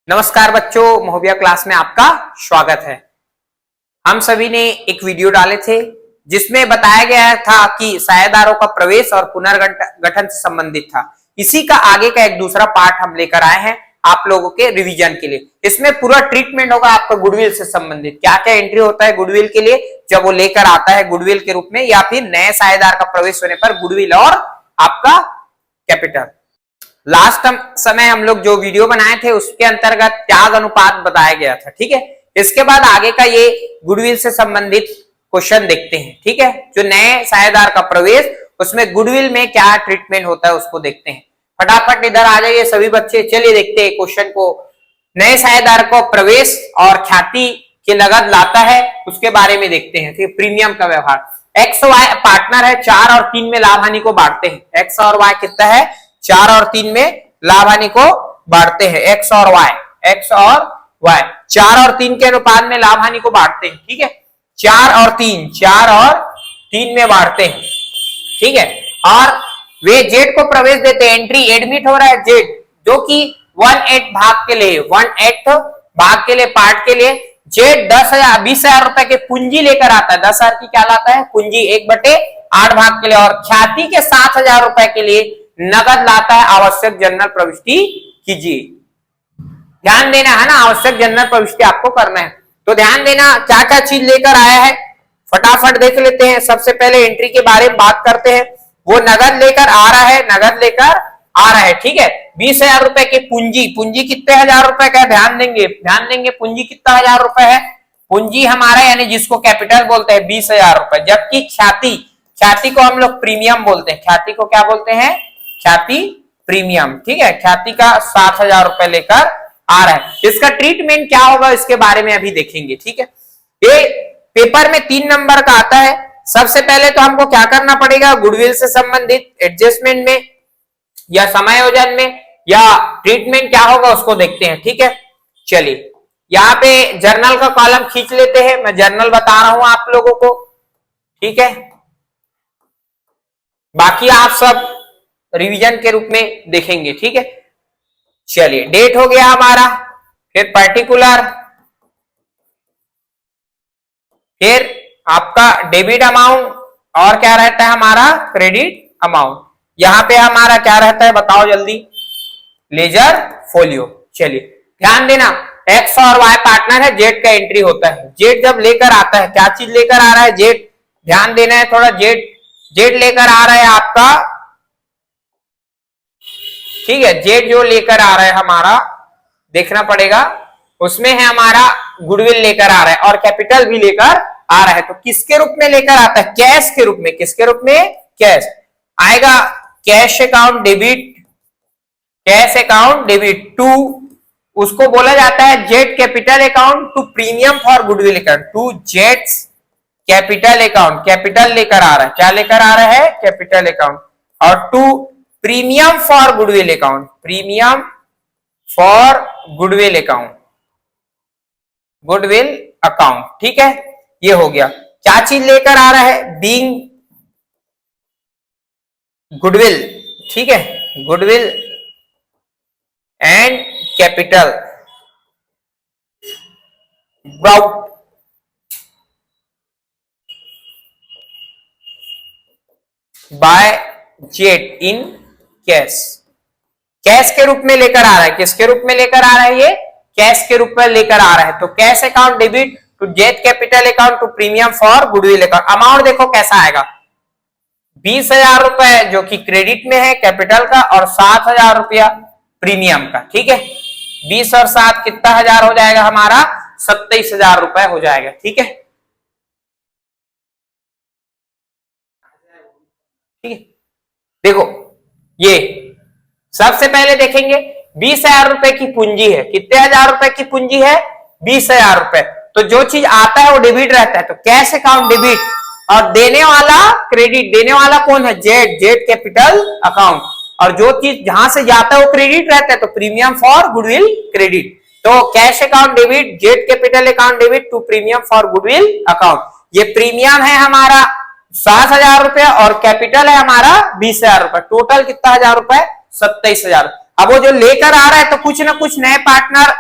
नमस्कार बच्चों, महोबिया क्लास में आपका स्वागत है। हम सभी ने एक वीडियो डाले थे जिसमें बताया गया था कि साझेदारों का प्रवेश और पुनर्गठन से संबंधित था। इसी का आगे का एक दूसरा पार्ट हम लेकर आए हैं आप लोगों के रिवीजन के लिए। इसमें पूरा ट्रीटमेंट होगा आपका गुडविल से संबंधित, क्या क्या एंट्री होता है गुडविल के लिए जब वो लेकर आता है गुडविल के रूप में, या फिर नए साझेदार का प्रवेश होने पर गुडविल और आपका कैपिटल। लास्ट समय हम लोग जो वीडियो बनाए थे उसके अंतर्गत त्याग अनुपात बताया गया था। ठीक है, इसके बाद आगे का ये गुडविल से संबंधित क्वेश्चन देखते हैं। ठीक है, जो नए साझेदार का प्रवेश उसमें गुडविल में क्या ट्रीटमेंट होता है उसको देखते हैं। फटाफट इधर आ जाइए सभी बच्चे, चलिए देखते हैं क्वेश्चन को। नए साझेदार को प्रवेश और ख्याति की नगद लाता है उसके बारे में देखते हैं। ठीक, प्रीमियम का व्यवहार। एक्स और वाई पार्टनर है, 4 और 3 में लाभ हानि को बांटते हैं। एक्स और वाई कितना है, 4 और 3 में लाभ हानि को बांटते हैं। एक्स और वाई 4 और 3 के अनुपात में लाभ हानि को बांटते हैं। ठीक है, 4 और 3 में बांटते हैं। ठीक है, और वे जेड को प्रवेश देते हैं। एंट्री एडमिट हो रहा है जेड, जो कि 1/8 भाग के लिए, 1/8 भाग के लिए, पार्ट के लिए जेड 20,000 रुपए के पूंजी लेकर आता है। 10,000 की क्या लाता है, पूंजी, 1/8 भाग के लिए। और ख्याति के 7,000 रुपए के लिए नगद लाता है। आवश्यक जनरल प्रविष्टि कीजिए। ध्यान देना है ना, आवश्यक जनरल प्रविष्टि आपको करना है। तो ध्यान देना क्या क्या चीज लेकर आया है, फटाफट देख लेते हैं। सबसे पहले एंट्री के बारे में बात करते हैं। वो नगद लेकर आ रहा है, नगद लेकर आ रहा है। ठीक है, 20,000 रुपए की पूंजी, पूंजी कितने हजार रुपए का है, ध्यान देंगे पूंजी कितना 1,000 रुपए है। पूंजी हमारा यानी जिसको कैपिटल बोलते हैं 20,000 रुपए। जबकि ख्याति को हम लोग प्रीमियम बोलते हैं। ख्याति को क्या बोलते हैं, ख्याति प्रीमियम। ठीक है, ख्याति का 7,000 रुपए लेकर आ रहा है। इसका ट्रीटमेंट क्या होगा इसके बारे में अभी देखेंगे। ठीक है, ये पेपर में 3 नंबर का आता है। सबसे पहले तो हमको क्या करना पड़ेगा, गुडविल से संबंधित एडजस्टमेंट में या समायोजन में या ट्रीटमेंट क्या होगा उसको देखते हैं। ठीक है, चलिए यहाँ पे जर्नल का कॉलम खींच लेते हैं। मैं जर्नल बता रहा हूं आप लोगों को। ठीक है, बाकी आप सब रिवीजन के रूप में देखेंगे। ठीक है, चलिए डेट हो गया हमारा, फिर पर्टिकुलर, फिर आपका डेबिट अमाउंट, और क्या रहता है हमारा क्रेडिट अमाउंट। यहां पे हमारा क्या रहता है बताओ जल्दी, लेजर फोलियो। चलिए ध्यान देना, एक्स और वाई पार्टनर है, जेड का एंट्री होता है। जेड जब लेकर आता है, क्या चीज लेकर आ रहा है जेड, ध्यान देना है थोड़ा। जेड लेकर आ रहा है आपका, ठीक है, जेड जो लेकर आ रहा है हमारा देखना पड़ेगा, उसमें है हमारा गुडविल लेकर आ रहा है और कैपिटल भी लेकर आ रहा है। तो किसके रूप में लेकर आता है, कैश के रूप में। किसके रूप में, कैश आएगा। Cash account debit, cash account debit to, उसको बोला जाता है Z capital account to premium for goodwill account, to Z capital account. Capital लेकर आ रहा है, क्या लेकर आ रहा है, कैपिटल अकाउंट। और to premium for goodwill account, premium for goodwill account, goodwill account. ठीक है, ये हो गया। क्या चीज लेकर आ रहा है, बीइंग गुडविल। ठीक है, goodwill and capital brought by Z in cash, cash के रूप में लेकर आ रहा है। किसके रूप में लेकर आ रहा है, ये कैश के रूप में लेकर आ रहा है। तो cash account debit to Z capital account to premium for goodwill account. Amount देखो कैसा आएगा, 20,000 रुपए जो कि क्रेडिट में है कैपिटल का, और 7,000 रुपया प्रीमियम का। ठीक है, 20 और 7 कितना हजार हो जाएगा हमारा, 27,000 रुपए हो जाएगा। ठीक है, ठीक है, देखो ये सबसे पहले देखेंगे 20,000 रुपए की पूंजी है। कितने हजार रुपए की पूंजी है, 20,000 रुपए। तो जो चीज आता है वो डेबिट रहता है, तो कैश अकाउंट डेबिट, और देने वाला क्रेडिट। देने वाला कौन है, जेड कैपिटल अकाउंट। और जो चीज जहां से जाता है वो क्रेडिट रहता है, तो प्रीमियम फॉर गुडविल क्रेडिट। तो cash account debit, Z capital account debit to premium for goodwill account. ये प्रीमियम है हमारा 7,000 रुपया और कैपिटल है हमारा 20,000 रुपए। टोटल कितना हजार रुपए, 27,000। अब वो जो लेकर आ रहा है तो कुछ ना कुछ नए पार्टनर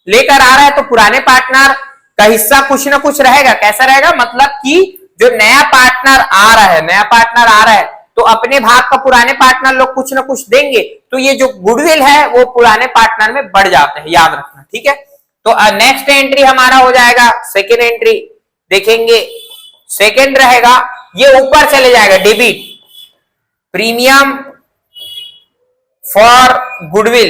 लेकर आ रहा है तो पुराने पार्टनर का हिस्सा कुछ ना कुछ रहेगा। कैसा रहेगा, मतलब कि जो नया पार्टनर आ रहा है तो अपने भाग का पुराने पार्टनर लोग कुछ ना कुछ देंगे, तो ये जो गुडविल है वो पुराने पार्टनर में बढ़ जाते हैं, याद रखना, ठीक है। तो नेक्स्ट एंट्री हमारा हो जाएगा सेकेंड एंट्री, देखेंगे सेकेंड रहेगा, ये ऊपर चले जाएगा, debit premium for goodwill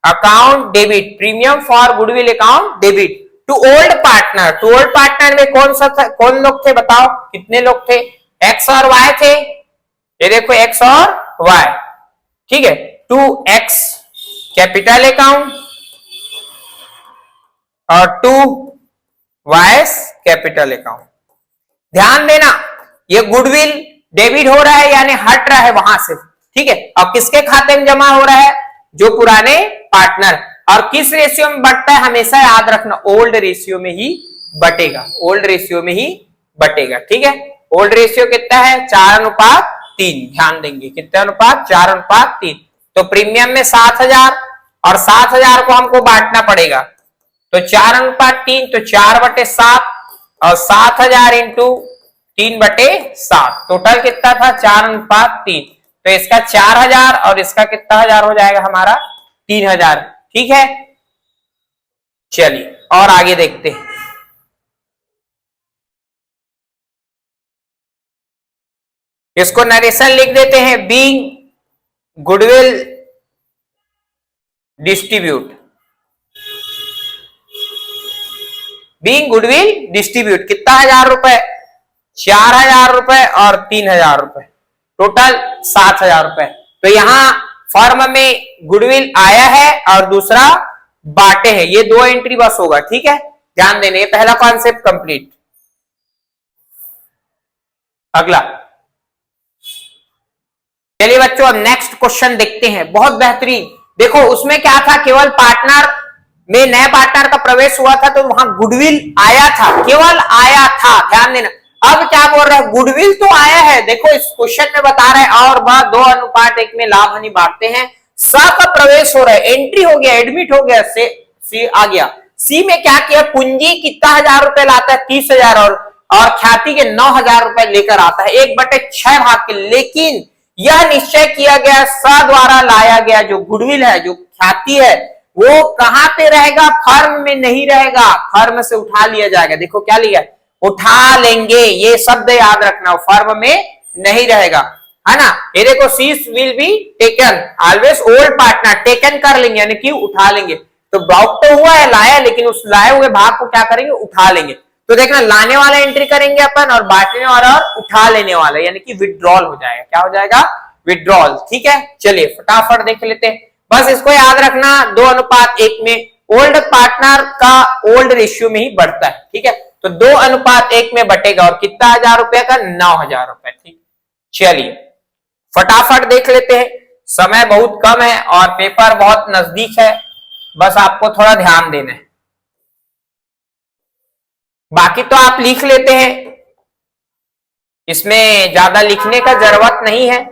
account debit, premium for goodwill account debit to old partner में कौन लोग थे बताओ, कितने लोग थे, एक्स और वाई थे, ये देखो एक्स और वाई, ठीक है। टू एक्स कैपिटल अकाउंट और टू वाइस कैपिटल अकाउंट। ध्यान देना ये गुडविल डेबिट हो रहा है यानी हट रहा है वहां से, ठीक है। अब किसके खाते में जमा हो रहा है, जो पुराने पार्टनर, और किस रेशियो में बढ़ता है, हमेशा याद रखना ओल्ड रेशियो में ही बटेगा, ठीक है। ओल्ड रेशियो कितना है, 4:3, ध्यान देंगे कितना अनुपात, 4:3। तो प्रीमियम में 7,000 और 7,000 को हमको बांटना पड़ेगा, तो 4:3, तो 4/7 और 7,000 इंटू 3/7, टोटल कितना था 4:3, तो इसका 4,000 और इसका कितना हजार हो जाएगा हमारा 3,000, ठीक है। चलिए और आगे देखते हैं, इसको नरेशन लिख देते हैं, बीइंग गुडविल डिस्ट्रीब्यूट कितना 1,000 रुपए, 4,000 रुपए और 3,000 रुपए, टोटल 7,000 रुपए। तो यहां फर्म में गुडविल आया है और दूसरा बांटे हैं, ये 2 एंट्री बस होगा, ठीक है। ध्यान देने, ये पहला कॉन्सेप्ट कंप्लीट। अगला चलिए बच्चों अब नेक्स्ट क्वेश्चन देखते हैं, बहुत बेहतरीन। देखो उसमें क्या था, केवल पार्टनर में नया पार्टनर का प्रवेश हुआ था तो वहां गुडविल आया था, केवल आया था, ध्यान देना। अब क्या बोल रहा है, गुडविल तो आया है, देखो इस क्वेश्चन में बता रहे हैं, और वह 2:1 में लाभ हानि बांटते हैं, स का प्रवेश हो रहा है, एंट्री हो गया, एडमिट हो गया, से सी आ गया। सी में क्या किया, पूंजी कितना 1,000 रुपए लाता है, 30,000 और ख्याति के 9,000 रुपए लेकर आता है 1/6 भाग के। लेकिन यह निश्चय किया गया स द्वारा लाया गया जो गुडविल है, जो ख्याति है, वो कहां पे रहेगा, फर्म में नहीं रहेगा, फर्म से उठा लिया जाएगा। देखो क्या लिया, उठा लेंगे, ये शब्द याद रखना, फर्म में नहीं रहेगा, है ना। ये देखो sees will be taken, always old partner taken कर लेंगे यानी कि उठा लेंगे। तो ब्लॉक तो हुआ है, लाया, लेकिन उस लाए हुए भाग को क्या करेंगे, उठा लेंगे। तो देखना लाने वाला एंट्री करेंगे अपन, और बांटने वाला और उठा लेने वाला, यानी कि विड्रॉल हो जाएगा। क्या हो जाएगा, विड्रॉल, ठीक है। चलिए फटाफट देख लेते हैं, बस इसको याद रखना 2:1 में ओल्ड पार्टनर का ओल्ड रेशियो में ही बढ़ता है, ठीक है। तो 2:1 में बटेगा, और कितना 1,000 रुपए का, 9,000 रुपए, ठीक। चलिए फटाफट देख लेते हैं, समय बहुत कम है और पेपर बहुत नजदीक है, बस आपको थोड़ा ध्यान देना है, बाकी तो आप लिख लेते हैं, इसमें ज्यादा लिखने का जरूरत नहीं है,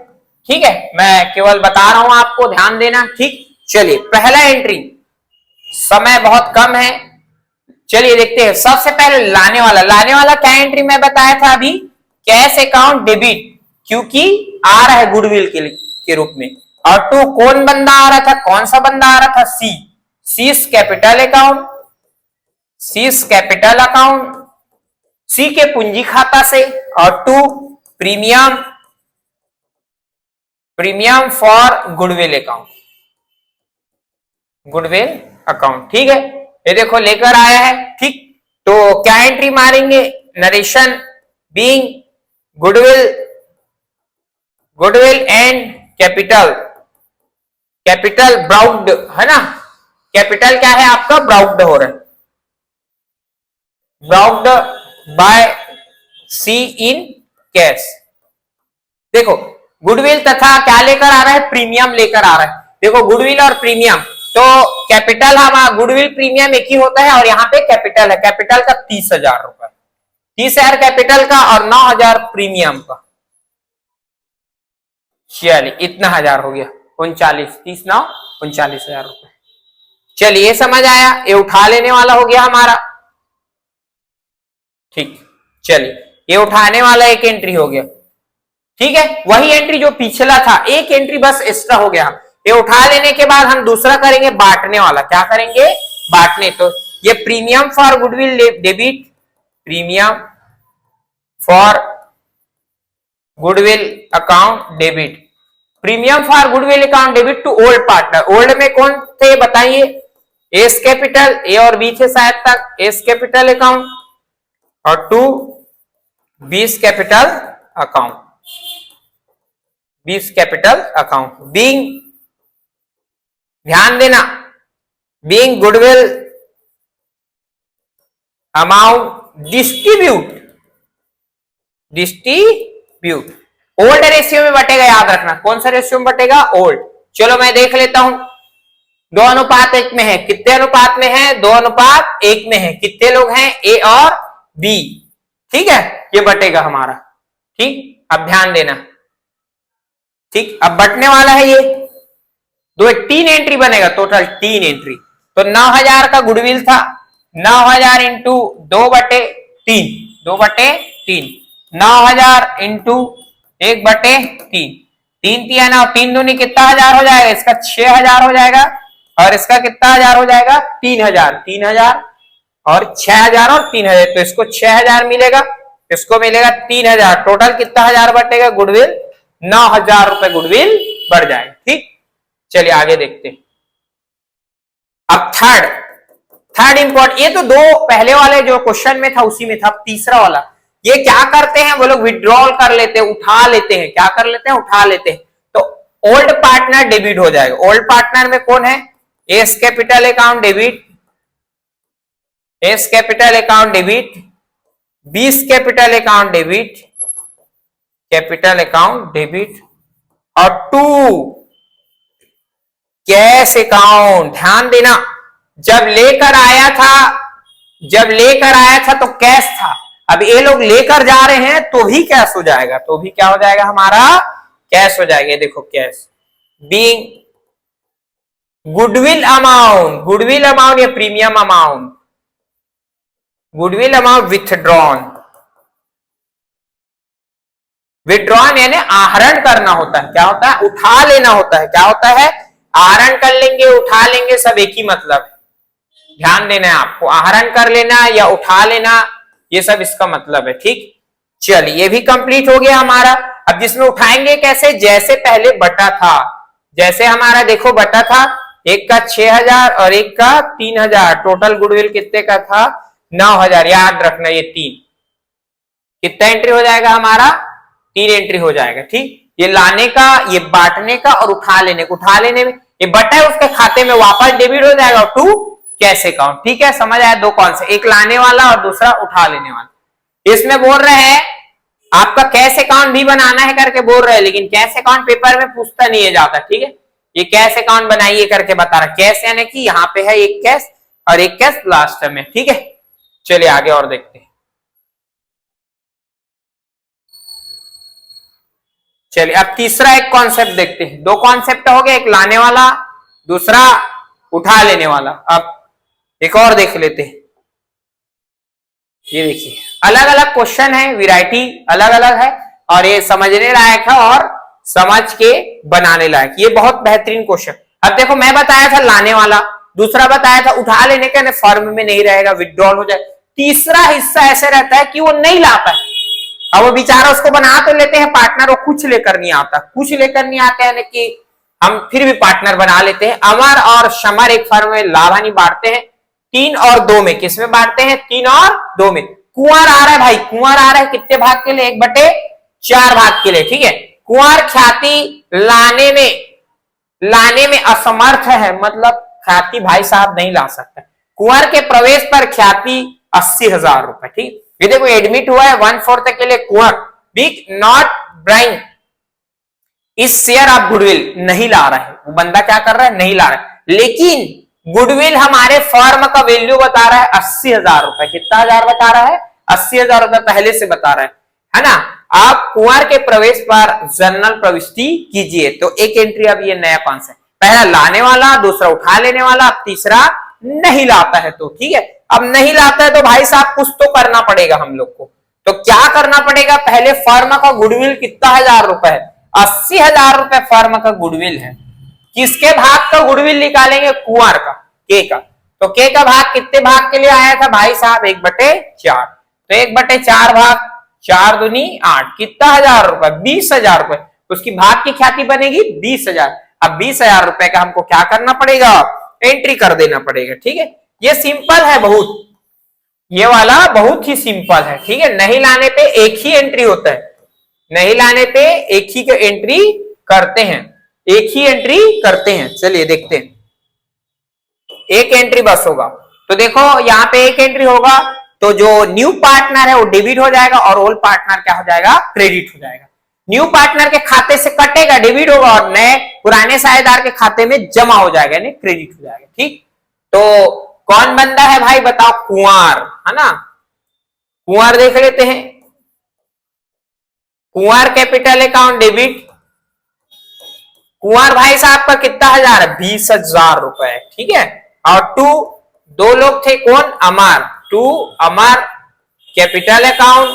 ठीक है। मैं केवल बता रहा हूं आपको, ध्यान देना, ठीक। चलिए पहला एंट्री, समय बहुत कम है, चलिए देखते हैं। सबसे पहले लाने वाला क्या एंट्री मैं बताया था अभी, कैश अकाउंट डेबिट, क्योंकि आ रहा है गुडविल के रूप में। और टू कौन बंदा आ रहा था, कौन सा बंदा आ रहा था, सीज कैपिटल अकाउंट, सी के पूंजी खाता से, और to premium for goodwill account, ठीक है। ये देखो लेकर आया है, ठीक। तो क्या एंट्री मारेंगे, narration being goodwill and capital brought, है ना। कैपिटल क्या है आपका, ब्राउक्ड हो रहा है, ब्राउक्ड बाय सी इन कैश। देखो गुडविल तथा क्या लेकर आ रहा है, प्रीमियम लेकर आ रहा है। देखो गुडविल और प्रीमियम, तो कैपिटल हम गुडविल प्रीमियम एक ही होता है, और यहाँ पे कैपिटल है, कैपिटल का 30,000 रुपए, 30,000 कैपिटल का और 9,000 प्रीमियम का। चलिए इतना 1,000 हो गया, 39, 30, 9, 39,000 रुपए, चलिए समझ आया, ये उठा लेने वाला हो गया हमारा। ठीक, चलिए ये उठाने वाला एक एंट्री हो गया। ठीक है, वही एंट्री जो पिछला था, एक एंट्री बस एक्स्ट्रा हो गया। ये उठा लेने के बाद हम दूसरा करेंगे बांटने वाला। क्या करेंगे? बांटने। तो ये premium for goodwill debit, premium for goodwill account debit, premium for goodwill account debit to old partner. Old में कौन थे बताइए? एस कैपिटल, ए और बी थे शायद तक, एस कैपिटल अकाउंट, और to B's capital account, B's capital account. Being, ध्यान देना, being goodwill amount distribute, distribute old ratio में बटेगा। याद रखना कौन सा रेशियो में बटेगा? ओल्ड। चलो मैं देख लेता हूं, 2:1 में है। कितने अनुपात में है? 2:1 में है। कितने लोग हैं? ए और बी। ठीक है, ये बटेगा हमारा। ठीक, अब ध्यान देना। ठीक, अब बटने वाला है ये दो, 3 एंट्री बनेगा, टोटल 3 एंट्री। तो 9000 का गुडविल था, 9000 इंटू 2/3, 2/3, 9000 इंटू 1/3, 3 तिया 9, 3 दूनी कितना हजार हो जाएगा? इसका 6000 हो जाएगा, और इसका कितना हजार हो जाएगा? 3000, 3000 और 6000 और 3000। तो इसको 6000 मिलेगा, इसको मिलेगा 3000। टोटल कितना हजार बटेगा? गुडविल 9000 रुपए गुडविल बढ़ जाएगा। ठीक, चलिए आगे देखते हैं। अब थर्ड इंपॉर्टेंट, ये तो दो पहले वाले जो क्वेश्चन में था उसी में था। तीसरा वाला, ये क्या करते हैं वो लोग? विड्रॉल कर लेते हैं, उठा लेते हैं। क्या कर लेते हैं? उठा लेते हैं। तो ओल्ड पार्टनर डेबिट हो जाएगा। ओल्ड पार्टनर में कौन है? S capital account debit, S capital account debit, 20 capital account debit, capital account debit, और 2 कैश अकाउंट। ध्यान देना, जब लेकर आया था तो कैश था। अब ये लोग लेकर जा रहे हैं तो भी कैश हो जाएगा, तो भी क्या हो जाएगा? हमारा कैश हो जाएगा। देखो cash, being goodwill amount, goodwill amount या premium amount, goodwill amount withdrawn. Withdrawn यानी आहरण करना होता है। क्या होता है? उठा लेना होता है। क्या होता है? आहरण कर लेंगे, उठा लेंगे, सब एक ही मतलब है। ध्यान देना है आपको, आहरण कर लेना या उठा लेना, ये सब इसका मतलब है। ठीक, चलिए ये भी कंप्लीट हो गया हमारा। अब जिसमें उठाएंगे कैसे? जैसे पहले बटा था, जैसे हमारा देखो बटा था, एक का 6000 और एक का 3000। टोटल गुडविल कितने का था? 9000। याद रखना ये 3 कितना एंट्री हो जाएगा हमारा? 3 एंट्री हो जाएगा। ठीक, ये लाने का, ये बांटने का और उठा लेने का। उठा लेने में ये बटा है, उसके खाते में वापस डेबिट हो जाएगा। 2 कैश अकाउंट। ठीक है, समझ आया? दो कौन से? एक लाने वाला और दूसरा उठा लेने वाला। इसमें बोल रहे हैं आपका कैश अकाउंट भी बनाना है करके बोल रहे हैं, लेकिन कैश अकाउंट पेपर में पूछता नहीं है ज्यादा। ठीक है, ये कैश अकाउंट बनाइए करके बता रहा। कैश यानी कि यहाँ पे है एक कैश और एक कैश लास्ट में। ठीक है, चलिए आगे और देखते हैं। चलिए अब तीसरा एक कॉन्सेप्ट देखते हैं। 2 कॉन्सेप्ट हो गए, एक लाने वाला, दूसरा उठा लेने वाला। अब एक और देख लेते हैं। ये देखिए अलग अलग क्वेश्चन है, वैरायटी अलग अलग है, और ये समझने लायक है और समझ के बनाने लायक। ये बहुत बेहतरीन क्वेश्चन। अब देखो मैं बताया था लाने वाला, दूसरा बताया था उठा लेने का, फॉर्म में नहीं रहेगा, विड्रॉल हो जाए। तीसरा हिस्सा ऐसे रहता है कि वो नहीं लाता है। अब वो बेचारा उसको बना तो लेते हैं पार्टनर, वो कुछ लेकर नहीं आता, कुछ लेकर नहीं आता है कि हम फिर भी पार्टनर बना लेते हैं। अमर और समर एक फर्म में लाभ हानि बांटते हैं 3 और 2 में। किसमें बांटते हैं? 3 और 2 में। कुंवर आ रहा है भाई, कुंवर आ रहा है कितने भाग के लिए? 1/4 भाग के लिए। ठीक है, कुंवर ख्याति लाने में असमर्थ है, मतलब ख्याति भाई साहब नहीं ला सकता। कुंवर के प्रवेश पर ख्याति 80,000 रुपए। ठीक, ये देखो एडमिट हुआ है 1/4 के लिए कुंवर, बिग नॉट ब्राइंग इस शेयर ऑफ गुडविल, नहीं ला रहा है वो बंदा। क्या कर रहा है? नहीं ला रहा है। लेकिन गुडविल हमारे फर्म का वैल्यू बता रहा है 80,000 रुपए। कितना हजार बता रहा है? 80,000 रुपए पहले से बता रहा है ना। आप कुंवर के प्रवेश पर जर्नल प्रविष्टि कीजिए। तो एक एंट्री, अब ये नया कॉन्सेप्ट, पहला लाने वाला, दूसरा उठा लेने वाला, अब तीसरा नहीं लाता है तो ठीक है। अब नहीं लाता है तो भाई साहब कुछ तो करना पड़ेगा हम लोग को। तो क्या करना पड़ेगा, पहले फर्म का गुडविल कितना 1000 रुपए है, 80,000 रुपए फर्म का गुडविल है। किसके भाग का गुडविल निकालेंगे, कुंवर का, के का। तो के का भाग कितने भाग के लिए आया था भाई साहब, 1/4। तो 1/4 भाग 4 दूनी 8, कितना 1000 रुपए, 20,000 रुपए। उसकी भाग की ख्याति बनेगी 20,000। अब 20,000 रुपए का हमको क्या करना पड़ेगा, एंट्री कर देना पड़ेगा। ठीक है, ये सिंपल है बहुत, ये वाला बहुत ही सिंपल है। ठीक है, नहीं लाने पे एक ही एंट्री होता है, नहीं लाने पे एक ही का एंट्री करते हैं, एक ही एंट्री करते हैं। चलिए देखते हैं, एक एंट्री बस होगा। तो देखो यहाँ पे एक एंट्री होगा तो जो न्यू पार्टनर है वो डेबिट हो जाएगा और ओल्ड पार्टनर क्या हो जाएगा, क्रेडिट हो जाएगा। न्यू पार्टनर के खाते से कटेगा, डेबिट होगा, और नए पुराने साझेदार के खाते में जमा हो जाएगा, यानी क्रेडिट हो जाएगा। ठीक, तो कौन बंदा है भाई बताओ, कुंवर है ना। कुंवर देख लेते हैं, कुंवर कैपिटल अकाउंट डेबिट। कुंवर भाई साहब का कितना 1000 है, 20,000 रुपए। ठीक है, और दो लोग थे, कौन, अमर, अमर कैपिटल अकाउंट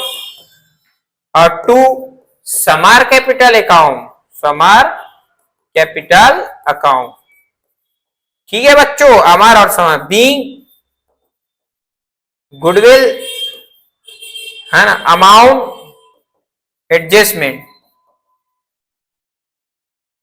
और summer capital account, summer capital account. ठीक है बच्चों, अमर और समर बीइंग गुडविल है ना, अमाउंट एडजस्टमेंट।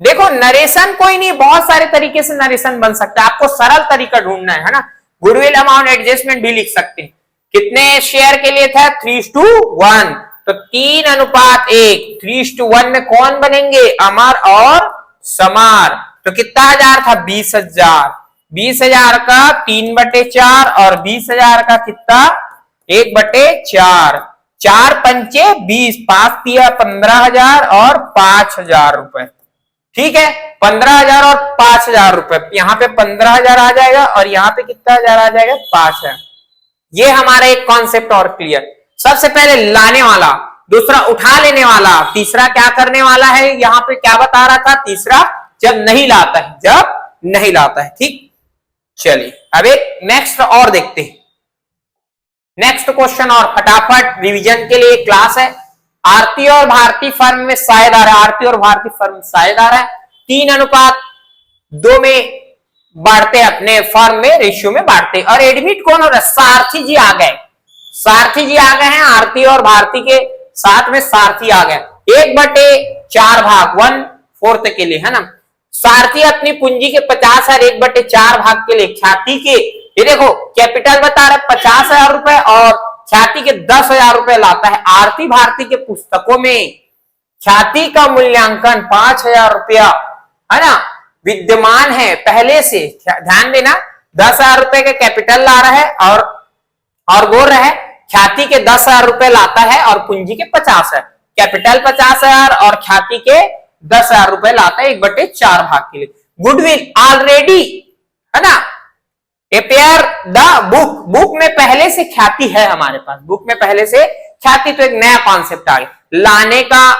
देखो नरेशन कोई नहीं, बहुत सारे तरीके से नरेशन बन सकता है, आपको सरल तरीका ढूंढना है ना। गुडविल अमाउंट एडजस्टमेंट भी लिख सकते हैं। कितने शेयर के लिए था, 3:1, तो 3:1। 3:1 में कौन बनेंगे, अमर और समर। तो कितना 1000 था, 20,000। 20,000 का 3/4 और 20,000 का कितना, 1/4। 4 पंचे 20, 5 दिया 15,000 और 5,000 रुपए। ठीक है, 15,000 और 5,000 रुपए। यहाँ पे 15,000 आ जाएगा और यहाँ पे कितना 1000 आ जाएगा, 5,000। ये हमारा एक कॉन्सेप्ट और क्लियर। सबसे पहले लाने वाला, दूसरा उठा लेने वाला, तीसरा क्या करने वाला है, यहाँ पे क्या बता रहा था, तीसरा जब नहीं लाता है, जब नहीं लाता है। ठीक, चलिए अब एक नेक्स्ट और देखते हैं, नेक्स्ट क्वेश्चन और फटाफट रिवीजन के लिए क्लास है। आरती और भारती फर्म में साझेदार है, आरती और भारती फर्म साझेदार है, 3:2 में बांटते अपने फर्म में, रेशियो में बांटते। और एडमिट कौन हो रहा है, सारथी जी आ गए, सारथी जी आ गए हैं। आरती और भारती के साथ में सारथी आ गए, 1/4 भाग 1/4 के लिए है ना। सारथी अपनी पूंजी के 50 है, 1/4 भाग के लिए ख्याति के, ये देखो कैपिटल बता रहा है 50,000 रुपए और ख्याति के 10,000 रुपए लाता है। आरती भारती के पुस्तकों में ख्याति का मूल्यांकन 5,000 रुपया है ना विद्यमान है पहले से। ध्यान देना, 10,000 रुपए के कैपिटल ला रहा है और बोल रहा है ख्याति के 10,000 रुपए लाता है और पूंजी के 50 है। कैपिटल 50,000 और ख्याति के 10,000 रुपए लाता है, 1/4 भाग के लिए। गुडविल ऑलरेडी है ना, अपेयर द बुक, बुक में पहले से ख्याति है हमारे पास, बुक में पहले से ख्याति, तो एक नया कॉन्सेप्ट आ गया। लाने का,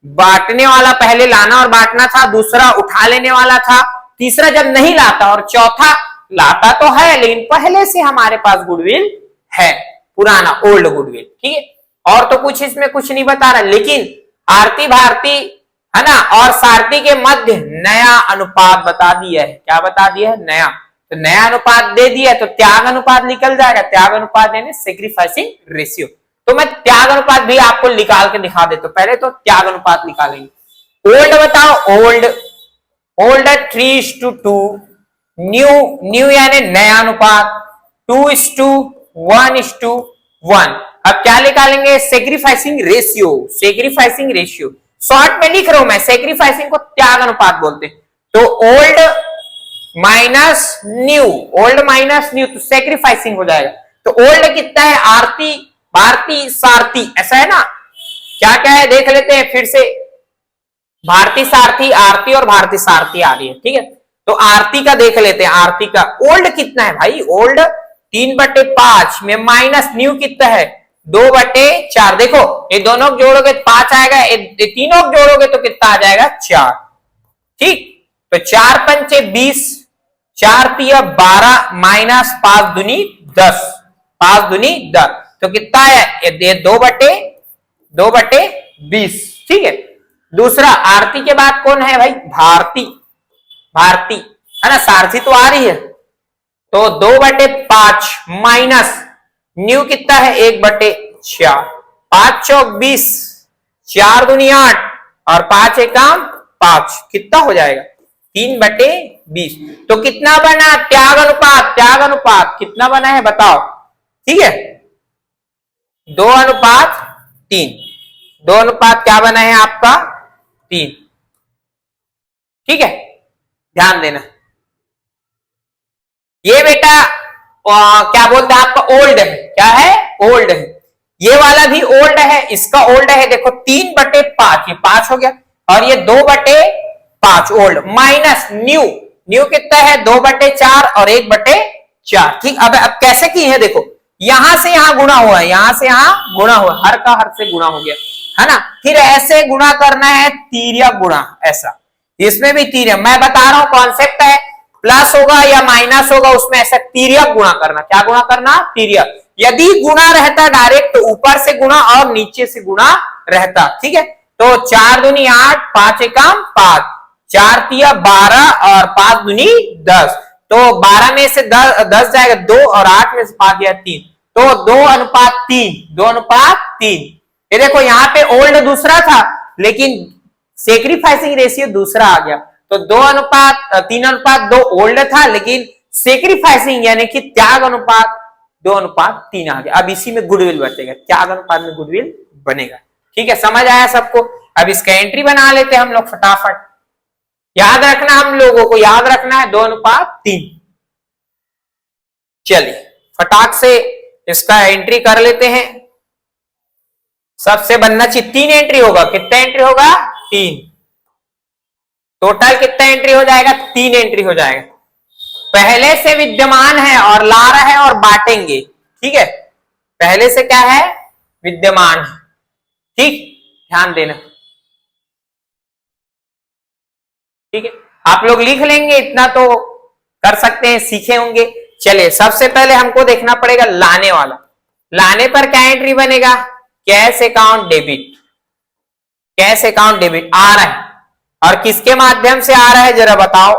बांटने वाला, पहले लाना और बांटना था, दूसरा उठा लेने वाला था, तीसरा जब नहीं लाता, और चौथा लाता तो है लेकिन पहले से हमारे पास गुडविल है, पुराना ओल्ड गुडविल। ठीक है, और तो कुछ इसमें कुछ नहीं बता रहा, लेकिन आरती भारती है ना और सारथी के मध्य नया अनुपात बता दिया है। क्या बता दिया है, नया। तो नया अनुपात दे दिया तो त्याग अनुपात निकल जाएगा, त्याग अनुपात यानी सेक्रीफाइसिंग रेशियो। तो मैं त्याग अनुपात भी आपको निकाल के दिखा देता हूं। पहले तो त्याग अनुपात निकालेंगे। ओल्ड बताओ, ओल्ड 3:2, न्यू यानी नया अनुपात 2:1:1। अब क्या निकालेंगे, sacrificing ratio, sacrificing ratio short में लिख रहा हूं मैं, सेक्रीफाइसिंग को त्याग अनुपात बोलते हैं। तो old minus new, old minus new, तो सेक्रीफाइसिंग हो जाएगा। तो ओल्ड कितना है, आरती भारती सारथी, ऐसा है ना। क्या क्या है देख लेते हैं फिर से, भारती सारथी, आरती और भारती सारथी आ रही है। ठीक है, तो आरती का देख लेते हैं, आरती का ओल्ड कितना है भाई, ओल्ड 3/5 में माइनस न्यू कितना है 2/4। देखो ये दोनों जोड़ोगे 5 आएगा, ये तीनों जोड़ोगे तो कितना आ जाएगा 4। ठीक, तो 4 पंचे 20, 4 तिया 12 माइनस 5 दूनी 10, 5 दूनी 10, तो कितना है ये 2/20। ठीक है। दूसरा आरती के बाद कौन है भाई? भारती, भारती है ना, सारथी तो आ रही है, तो 2/5 माइनस न्यू कितना है 1/4, 5 चौक 20, 4 दूनी 8 और 5 एकम 5, कितना हो जाएगा 3/20। तो कितना बना त्याग अनुपात? त्याग अनुपात कितना बना है बताओ? ठीक है 2/3, 2 अनुपात क्या बना है आपका 3। ठीक है, ध्यान देना। ये बेटा क्या बोलते हैं आपका ओल्ड है, क्या है ओल्ड है, ये वाला भी ओल्ड है, इसका ओल्ड है, देखो 3/5, ये 5 हो गया, और ये 2/5 ओल्ड माइनस न्यू, न्यू कितना है 2/4 और 1/4। ठीक, अब कैसे की है देखो, यहां से यहां गुणा हुआ है, यहां से यहां गुणा हुआ, हर का हर से गुणा हो गया है ना, फिर ऐसे गुणा करना है तिर्यक गुणा, ऐसा इसमें भी तिर्यक, मैं बता रहा हूं कॉन्सेप्ट है, प्लस होगा या माइनस होगा उसमें ऐसा तिर्यक गुणा करना। क्या गुणा करना? तिर्यक। यदि गुणा रहता डायरेक्ट तो ऊपर से गुणा और नीचे से गुणा रहता। ठीक है, तो 4 दूनी 8, 5 एकम 5, 4 तिया 12 और 5 दूनी 10, तो 12 में से 10 जाएगा 2 और 8 में से 5 गया 3, तो 2/3, 2/3। ये देखो यहाँ पे ओल्ड दूसरा था लेकिन सेक्रीफाइसिंग रेशियो दूसरा आ गया, तो 3/2 ओल्ड था लेकिन सेक्रीफाइसिंग यानी कि त्याग अनुपात 2/3 आ गया। अब इसी में गुडविल बचेगा, त्याग अनुपात में गुडविल बनेगा। ठीक है, समझ आया सबको? अब इसका एंट्री बना लेते हैं हम लोग फटाफट। याद रखना, हम लोगों को याद रखना है 2/3। चलिए फटाक से इसका एंट्री कर लेते हैं। सबसे बनना चाहिए 3 एंट्री होगा, कितना एंट्री होगा 3, टोटल कितना एंट्री हो जाएगा 3 एंट्री हो जाएगा। पहले से विद्यमान है और ला रहा है और बांटेंगे। ठीक है, पहले से क्या है विद्यमान है। ठीक, ध्यान देना। ठीक है, आप लोग लिख लेंगे, इतना तो कर सकते हैं, सीखे होंगे। चलिए सबसे पहले हमको देखना पड़ेगा लाने वाला। लाने पर क्या एंट्री बनेगा? Cash account debit, cash account debit आ रहा है, और किसके माध्यम से आ रहा है जरा बताओ?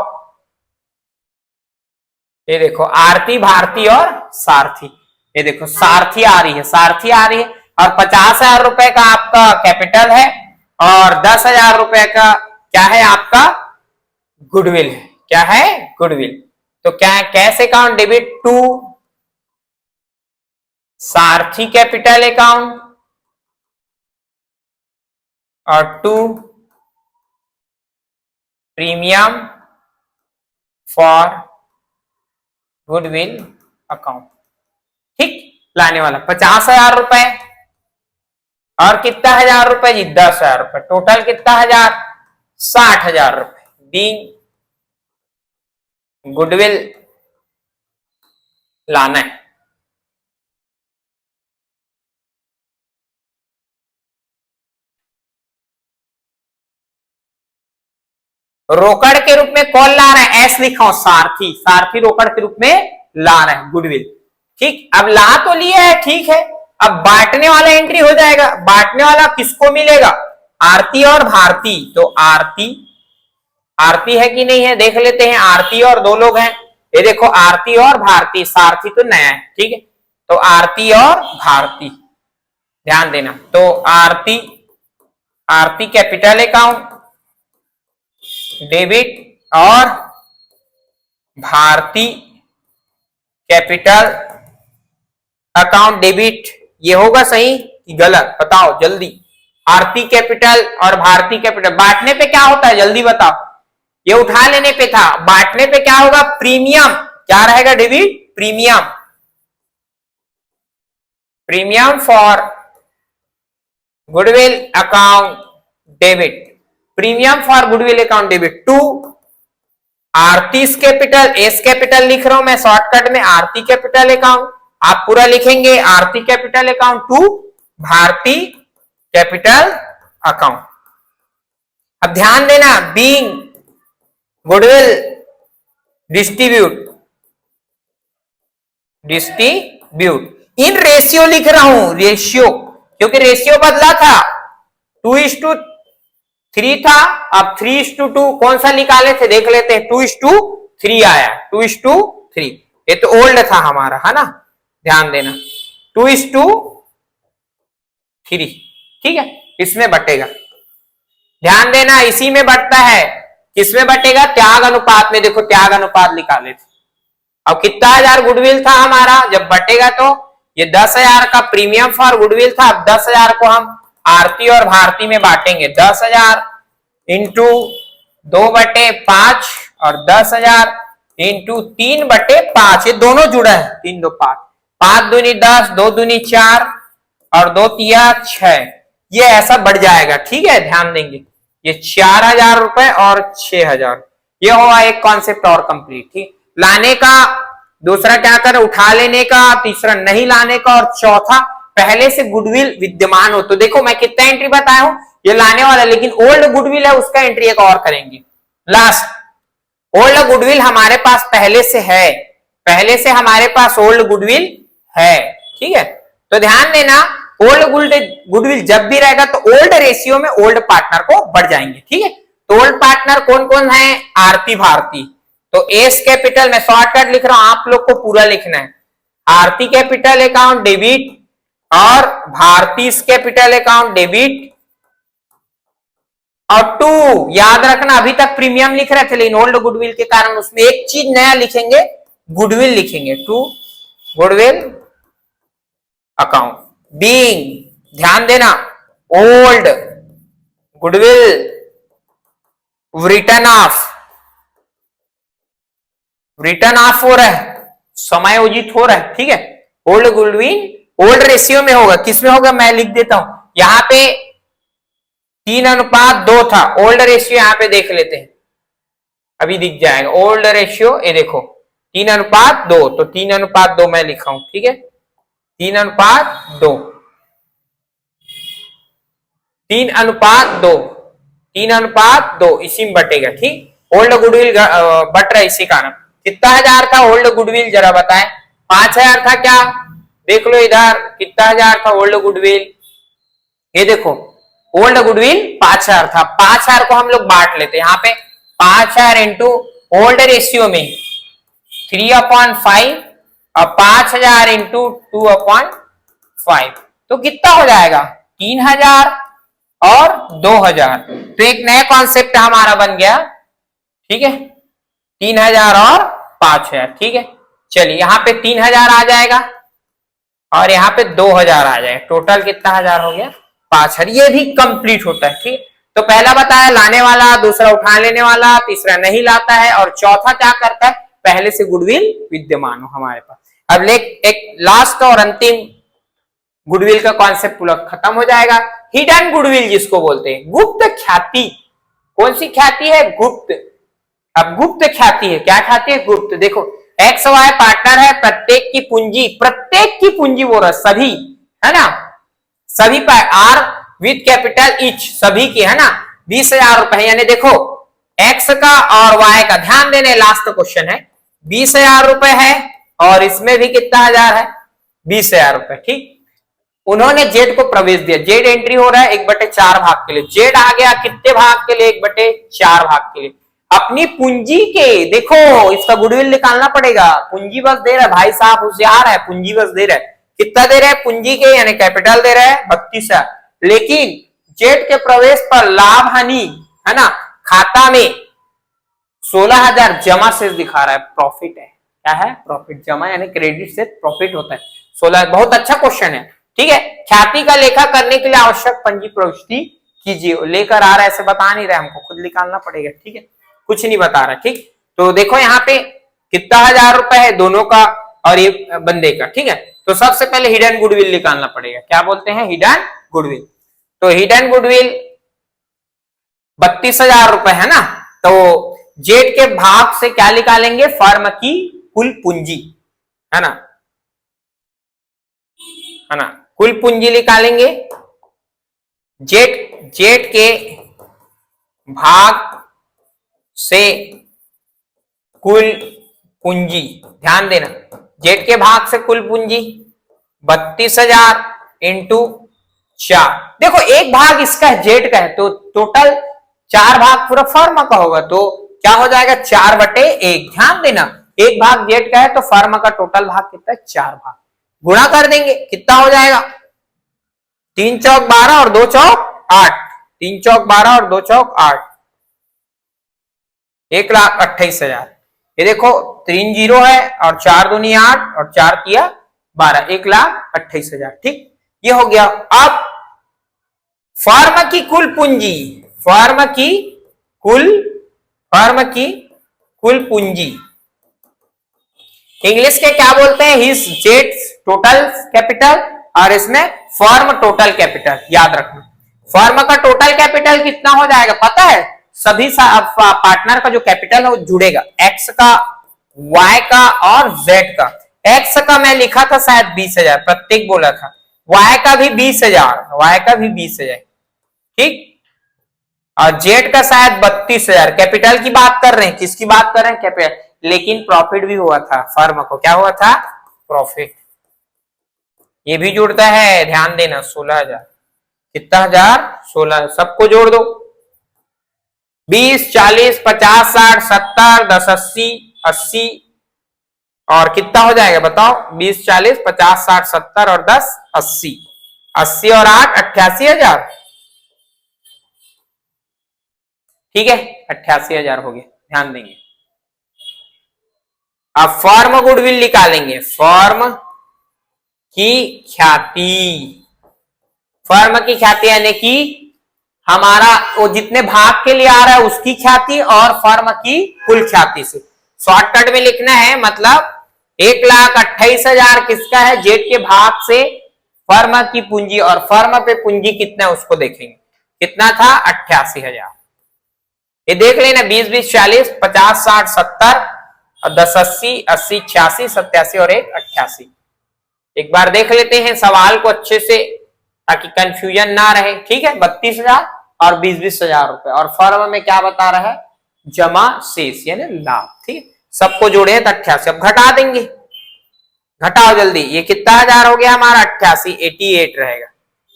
ये देखो आरती, भारती और सारथी। ये देखो सारथी आ रही है, सारथी आ रही है, और 50,000 रुपए का आपका कैपिटल है और 10,000 रुपए का क्या है आपका गुडविल है। क्या है? गुडविल। तो क्या है? Cash account debit to Sarathi capital account और to premium for goodwill account. ठीक, लाने वाला 50,000 रुपए और कितना 1,000 रुपए जी 10,000 रुपए, टोटल कितना 1,000 60,000 रुपए बीइंग गुडविल लाना है। रोकड़ के रूप में कौन ला रहा है? एस लिखा हूं, सारथी, सारथी रोकड़ के रूप में ला रहा है गुडविल। ठीक, अब ला तो लिया है, ठीक है, अब बांटने वाला एंट्री हो जाएगा। बांटने वाला किसको मिलेगा? आरती और भारती। तो आरती, आरती है कि नहीं है देख लेते हैं। आरती और 2 लोग हैं, ये देखो आरती और भारती, सारथी तो नया है। ठीक है, तो आरती और भारती, ध्यान देना। तो आरती, आरती कैपिटल अकाउंट डेबिट और भारती कैपिटल अकाउंट डेबिट, ये होगा सही कि गलत बताओ जल्दी? आरती कैपिटल और भारती कैपिटल, बांटने पे क्या होता है जल्दी बताओ? ये उठा लेने पे था, बांटने पे क्या होगा? प्रीमियम, क्या रहेगा debit? Premium, premium for goodwill account debit, premium for goodwill account debit to Aarti capital, A's capital लिख रहा हूं मैं शॉर्टकट में, आरती कैपिटल अकाउंट, आप पूरा लिखेंगे Aarti capital account to Bharti capital account. अब ध्यान देना, being goodwill distribute distribute in ratio लिख रहा हूं, रेशियो, क्योंकि रेशियो बदला था, 2:3 था, अब 3:2 कौन सा निकाले थे देख लेते हैं, 2:3 आया, 2:3, ये तो ओल्ड था हमारा, है ना, ध्यान देना, 2:3, ठीक है, इसमें बटेगा, ध्यान देना, इसी में बटता है, किसमें बटेगा, त्याग अनुपात में, देखो त्याग अनुपात निकाले थे, अब कितना हजार गुडविल था हमारा, जब बटेगा तो ये 10,000 का प्रीमियम फॉर गुडविल था, अब 10,000 को हम आरती और भारती में बांटेंगे, 10,000 इंटू 2/5 और 10,000 इंटू 3/5, ये दोनों जुड़ा है, 3 2 5, 5 दूनी 10, 2 दूनी 4 और 2 तिया 6, ये ऐसा बढ़ जाएगा, ठीक है, ध्यान देंगे, ये 4,000 रुपए और 6,000, ये हुआ एक कॉन्सेप्ट और कंप्लीट, ठीक, लाने का, दूसरा क्या कर, उठा लेने का, तीसरा नहीं लाने का, और चौथा पहले से गुडविल विद्यमान हो, तो देखो मैं कितना एंट्री बताया हूं, ये लाने वाला, लेकिन ओल्ड गुडविल है, उसका एंट्री एक और करेंगे, लास्ट ओल्ड गुडविल हमारे पास पहले से है, पहले से हमारे पास ओल्ड गुडविल है, ठीक है, तो ध्यान देना, ओल्ड गुडविल जब भी रहेगा तो ओल्ड रेशियो में ओल्ड पार्टनर को बढ़ जाएंगे, ठीक है, तो ओल्ड पार्टनर कौन कौन है, आरती भारती, तो एस कैपिटल, मैं शॉर्टकट लिख रहा हूं, आप लोग को पूरा लिखना है, आरती कैपिटल अकाउंट डेबिट और भारती कैपिटल अकाउंट डेबिट, और 2 याद रखना, अभी तक प्रीमियम लिख रहे थे, लेकिन ओल्ड गुडविल के कारण उसमें एक चीज नया लिखेंगे, गुडविल लिखेंगे, 2 गुडविल अकाउंट बीइंग, ध्यान देना, ओल्ड गुडविल रिटर्न ऑफ हो रहा है, समायोजित हो रहा है, ठीक है, ओल्ड गुडविल ओल्ड रेशियो में होगा, किसमें होगा मैं लिख देता हूं, यहां पे 3:2 था, ओल्ड रेशियो यहां पे देख लेते हैं, अभी दिख जाएगा ओल्ड रेशियो, ये देखो 3:2, तो 3:2 मैं लिखा हूं, ठीक है, 3:2, 3:2, 3:2 इसी में बटेगा, ठीक, ओल्ड गुडविल बट रहा है, इसी कारण, कितना हजार था ओल्ड गुडविल जरा बताएं, 5,000 था क्या, देख लो इधर कितना हजार था ओल्ड गुडविल, ये देखो ओल्ड गुडविल 5,000 था, 5,000 को हम लोग बांट लेते हैं, यहाँ पे 5,000 इंटू ओल्ड रेशियो में 3/5 और 5,000 इंटू 2/5, तो कितना हो जाएगा 3,000 और 2,000, तो एक नया कॉन्सेप्ट हमारा बन गया, ठीक है, 3,000 और 5,000, ठीक है, चलिए यहाँ पे 3,000 आ जाएगा और यहाँ पे 2,000 आ जाएगा, टोटल कितना हजार हो गया 5,000, ये भी कंप्लीट होता है, ठीक, तो पहला बताया लाने वाला, दूसरा उठा लेने वाला, तीसरा नहीं लाता है, और चौथा क्या करता है, पहले से गुडविल विद्यमान हो हमारे पास। अब एक लास्ट और अंतिम गुडविल का कॉन्सेप्ट पूरा खत्म हो जाएगा, हिडन गुडविल जिसको बोलते हैं, गुप्त ख्याति, कौन सी ख्याति है, गुप्त, अब गुप्त ख्याति है, क्या ख्याति है, गुप्त, देखो एक्स वाई पार्टनर है, प्रत्येक की पूंजी बोल रहा, सभी, है ना, सभी आर विथ कैपिटल इच, सभी की, है ना, 20,000 रुपए, यानी देखो एक्स का और वाई का, ध्यान देने, लास्ट क्वेश्चन है, 20,000 रुपए है और इसमें भी कितना हजार है, 20,000 रुपए, ठीक, उन्होंने जेड को प्रवेश दिया, जेड एंट्री हो रहा है 1/4 भाग के लिए, जेड आ गया कितने भाग के लिए, 1/4 भाग के लिए, अपनी पूंजी के, देखो इसका गुडविल निकालना पड़ेगा, पूंजी बस दे रहा है भाई साहब, होशियार है, पूंजी बस दे रहा है, कितना दे रहा है, पूंजी के यानी कैपिटल दे रहा है 32,000, लेकिन जेड के प्रवेश पर लाभ हानि, है ना, खाता में 16,000 जमा शेष दिखा रहा है, प्रॉफिट है, क्या है, प्रॉफिट, जमा यानी क्रेडिट से प्रॉफिट होता है 16, बहुत अच्छा क्वेश्चन है, ठीक है, ख्याति का लेखा करने के लिए आवश्यक पंजी प्रविष्टि कीजिए, लेकर आ रहा है, ऐसे बता नहीं रहा, हमको खुद निकालना पड़ेगा, ठीक है, कुछ नहीं बता रहा, ठीक, तो देखो यहाँ पे कितना हजार रुपए है दोनों का और ये बंदे का, ठीक है, तो सबसे पहले हिडन गुडविल निकालना पड़ेगा, क्या बोलते हैं, हिडन गुडविल, तो हिडन गुडविल 32,000 रुपए है ना, तो जेड के भाग से क्या निकालेंगे, फर्म की कुल पूंजी, है ना, कुल पूंजी निकालेंगे, जेड के भाग से कुल पूंजी, ध्यान देना, जेड के भाग से कुल पूंजी 32,000 इंटू 4। देखो एक भाग इसका है, जेड का है, तो टोटल 4 भाग पूरा फर्म का होगा, तो क्या हो जाएगा 4/1। ध्यान देना, एक भाग जेड का है तो फर्म का टोटल भाग कितना है 4 भाग। गुणा कर देंगे, कितना हो जाएगा 3 चौक 12 और 2 चौक 8, 3 चौक 12 और 2 चौक 8, 1,28,000। ये देखो 3 जीरो है और 4 दूनी 8 और 4 किया 12, 1,28,000। ठीक, ये हो गया। अब फर्म की कुल पूंजी, फर्म की कुल पूंजी इंग्लिश के क्या बोलते हैं, हिज जेट्स टोटल कैपिटल, और इसमें फर्म टोटल कैपिटल। याद रखना, फर्म का टोटल कैपिटल कितना हो जाएगा पता है, सभी पार्टनर का जो कैपिटल है वो जुड़ेगा, एक्स का, वाई का और जेड का। एक्स का मैं लिखा था शायद 20,000, प्रत्येक बोला था, वाई का भी 20,000, वाई का भी 20,000, ठीक, और जेड का शायद 32,000। कैपिटल की बात कर रहे हैं, किसकी बात कर रहे हैं, कैपिटल। लेकिन प्रॉफिट भी हुआ था फर्म को, क्या हुआ था, प्रॉफिट, ये भी जुड़ता है, ध्यान देना। 16,000, कितना हजार, 16, सबको जोड़ दो, 20, 40, 50, 60, 70, 10, 80, 80 और कितना हो जाएगा बताओ, 20, 40, 50, 60, 70 और 10, 80, 80 और 8, 88,000। ठीक है, 88,000 हो गया, ध्यान देंगे। अब फर्म गुडविल निकालेंगे, फर्म की ख्याति, फर्म की ख्याति यानी कि हमारा वो जितने भाग के लिए आ रहा है उसकी ख्याति और फर्म की कुल ख्याति से शॉर्टकट में लिखना है। मतलब 1,28,000 किसका है, जेड के भाग से फर्म की पूंजी, और फर्म पे पूंजी कितना है उसको देखेंगे, कितना था 88,000। ये देख लेना, 20, 20, 40, 50, 60, 70 और 10, 80, 80, 86, 87 और 1, 88। एक बार देख लेते हैं सवाल को अच्छे से ताकि कंफ्यूजन ना रहे। ठीक है, 32,000 और 20,000 रुपए, और फर्म में क्या बता रहा है, जमा शेष यानी लाभ। ठीक, सबको जोड़े हैं तो 88। अब घटा देंगे, घटाओ जल्दी, ये कितना हजार हो गया हमारा 88, 88 रहेगा,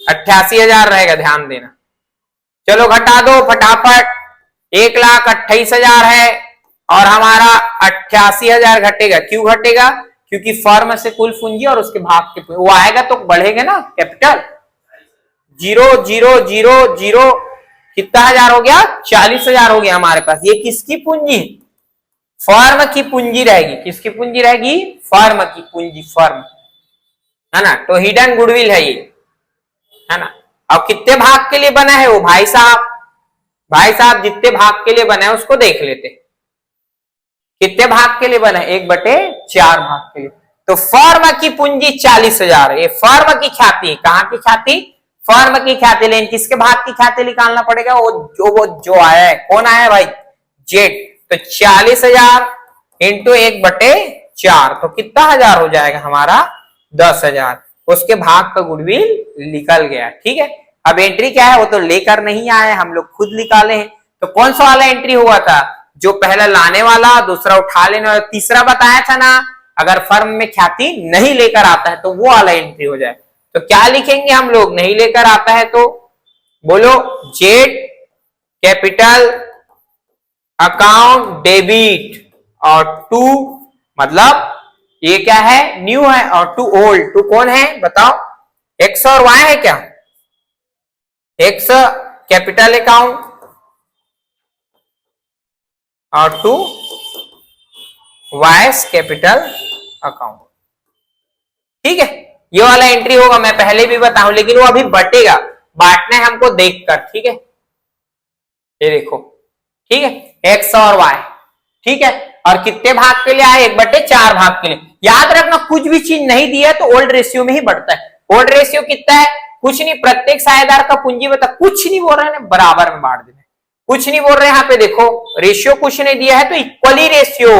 88,000 रहेगा, ध्यान देना। चलो घटा दो फटाफट, 1,28,000 है और हमारा 88,000 घटेगा। क्यों घटेगा, क्योंकि फर्म से कुल पूंजी और उसके भाग के वो आएगा तो बढ़ेगा ना कैपिटल। 0, 0, 0, 0, कितना हजार हो गया, 40,000 हो गया हमारे पास। ये किसकी पूंजी, फर्म की पूंजी रहेगी, किसकी पूंजी रहेगी, फर्म की पूंजी, फर्म है ना। तो हिडन गुडविल है ये, है ना। अब कितने भाग के लिए बना है वो, भाई साहब, भाई साहब जितने भाग के लिए बना है उसको देख लेते, कितने भाग के लिए बना है, 1/4 भाग के लिए। तो फर्म की पूंजी 40,000, ये फर्म की ख्याति, कहां की ख्याति, फर्म की ख्याति। लेकिन किसके भाग की ख्याति निकालना पड़ेगा, वो जो आया है, कौन आया है भाई, जेड। तो 40,000 इंटू 1/4, तो कितना हजार हो जाएगा हमारा 10,000। उसके भाग का गुडविल निकल गया। ठीक है, अब एंट्री क्या है वो तो लेकर नहीं आए, हम लोग खुद निकाले हैं। तो कौन सा वाला एंट्री हुआ था, जो पहला लाने वाला, दूसरा उठा लेने वाला, तीसरा बताया था ना, अगर फर्म में ख्याति नहीं लेकर आता है तो वो वाला एंट्री हो जाए। तो क्या लिखेंगे हम लोग, नहीं लेकर आता है तो बोलो, जेड कैपिटल अकाउंट डेबिट, और टू मतलब ये क्या है, न्यू है, और टू ओल्ड, टू कौन है बताओ, एक्स और वाई है क्या, एक्स कैपिटल अकाउंट और टू वाइस कैपिटल अकाउंट। ठीक है, ये वाला एंट्री होगा, मैं पहले भी बताऊं, लेकिन वो अभी बटेगा, बांटना है हमको देखकर। ठीक है, ये देखो, ठीक है, एक्स और वाई। ठीक है, और कितने भाग के लिए आए, 1/4 भाग के लिए। याद रखना, कुछ भी चीज नहीं दिया तो ओल्ड रेशियो में ही बढ़ता है। ओल्ड रेशियो कितना है, कुछ नहीं, प्रत्येक साझेदार का पूंजी बता, कुछ नहीं बोल रहे हैं, बराबर में बांट देना, कुछ नहीं बोल रहे हैं। यहाँ पे देखो रेशियो कुछ नहीं दिया है तो इक्वली रेशियो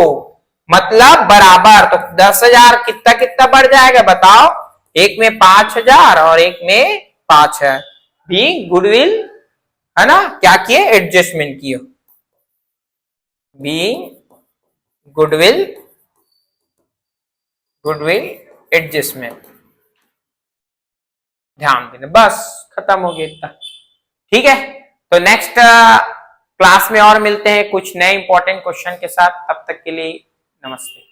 मतलब बराबर। तो 10,000 कितना कितना बढ़ जाएगा बताओ, एक में 5,000 और एक में 5 है। भी गुडविल है ना, क्या किए, एडजस्टमेंट किए, बी गुडविल एडजस्टमेंट, ध्यान देना, बस खत्म हो गया इतना। ठीक है, तो नेक्स्ट क्लास में और मिलते हैं कुछ नए इंपॉर्टेंट क्वेश्चन के साथ, तब तक के लिए नमस्ते।